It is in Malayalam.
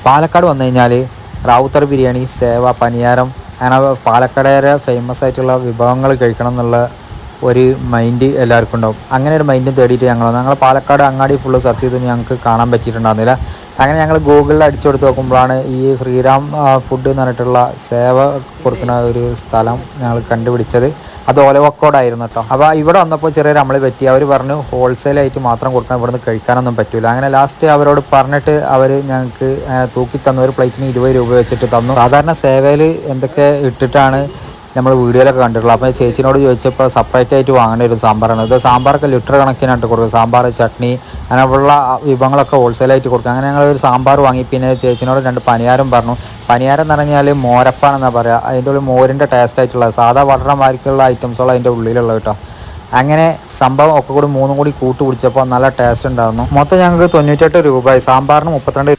പാലക്കാട് വന്നു കഴിഞ്ഞാൽ റാവുത്തർ ബിരിയാണി, സേവ, പനിയാരം അങ്ങനെ പാലക്കാടേറെ ഫേമസ് ആയിട്ടുള്ള വിഭവങ്ങൾ കഴിക്കണം എന്നുള്ള ഒരു മൈൻഡ് എല്ലാവർക്കും ഉണ്ടാവും. അങ്ങനെ ഒരു മൈൻഡ് തേടിയിട്ട് ഞങ്ങൾ പാലക്കാട് അങ്ങാടി ഫുള്ള് സെർച്ച് ചെയ്ത് ഞങ്ങൾക്ക് കാണാൻ പറ്റിയിട്ടുണ്ടായിരുന്നില്ല. അങ്ങനെ ഞങ്ങൾ ഗൂഗിളിൽ അടിച്ചു കൊടുത്ത് നോക്കുമ്പോഴാണ് ഈ ശ്രീറാം ഫുഡ് എന്ന് പറഞ്ഞിട്ടുള്ള സേവ കൊടുക്കുന്ന ഒരു സ്ഥലം ഞങ്ങൾ കണ്ടുപിടിച്ചത്. അത് ഒലവക്കോടായിരുന്നു കേട്ടോ. അപ്പോൾ ഇവിടെ വന്നപ്പോൾ ചെറിയൊരു അമളി പറ്റി. അവർ പറഞ്ഞു ഹോൾസെയിലായിട്ട് മാത്രം കൊടുക്കണം, ഇവിടുന്ന് കഴിക്കാനൊന്നും പറ്റില്ല. അങ്ങനെ ലാസ്റ്റ് അവരോട് പറഞ്ഞിട്ട് അവർ ഞങ്ങൾക്ക് തൂക്കി തന്നു. ഒരു പ്ലേറ്റിന് 20 രൂപ വെച്ചിട്ട് തന്നു. സാധാരണ സേവയിൽ എന്തൊക്കെ ഇട്ടിട്ടാണ് നമ്മൾ വീഡിയോയിലൊക്കെ കണ്ടിട്ടുള്ളൂ. അപ്പോൾ ചേച്ചിനോട് ചോദിച്ചപ്പോൾ സെപ്പറേറ്റ് ആയിട്ട് വാങ്ങേണ്ടി വരും സാമ്പാറാണ്. ഇത് സാമ്പാറൊക്കെ ലിറ്റർ കണക്കിനായിട്ട് കൊടുക്കും. സാമ്പാർ, ചട്നി അങ്ങനെയുള്ള വിഭവങ്ങളൊക്കെ ഹോൾസെയിലായിട്ട് കൊടുക്കും. അങ്ങനെ ഞങ്ങൾ ഒരു സാമ്പാർ വാങ്ങി. പിന്നെ ചേച്ചിനോട് 2 പനിയാരം പറഞ്ഞു. പനിയാരം എന്ന് പറഞ്ഞാൽ മോരപ്പാണെന്നാണ് പറയുക. അതിൻ്റെ ഉള്ളിൽ മോരിൻ്റെ ടേസ്റ്റ് ആയിട്ടുള്ള സാധാ വളരണമാർക്കുള്ള ഐറ്റംസുകൾ അതിൻ്റെ ഉള്ളിലുള്ളത് കേട്ടോ. അങ്ങനെ സംഭവം ഒക്കെ കൂടി 3 കൂടി കൂട്ടി പിടിച്ചപ്പോൾ നല്ല ടേസ്റ്റ് ഉണ്ടായിരുന്നു. മൊത്തം ഞങ്ങൾക്ക് 98 രൂപയായി. സാമ്പാറിന് 32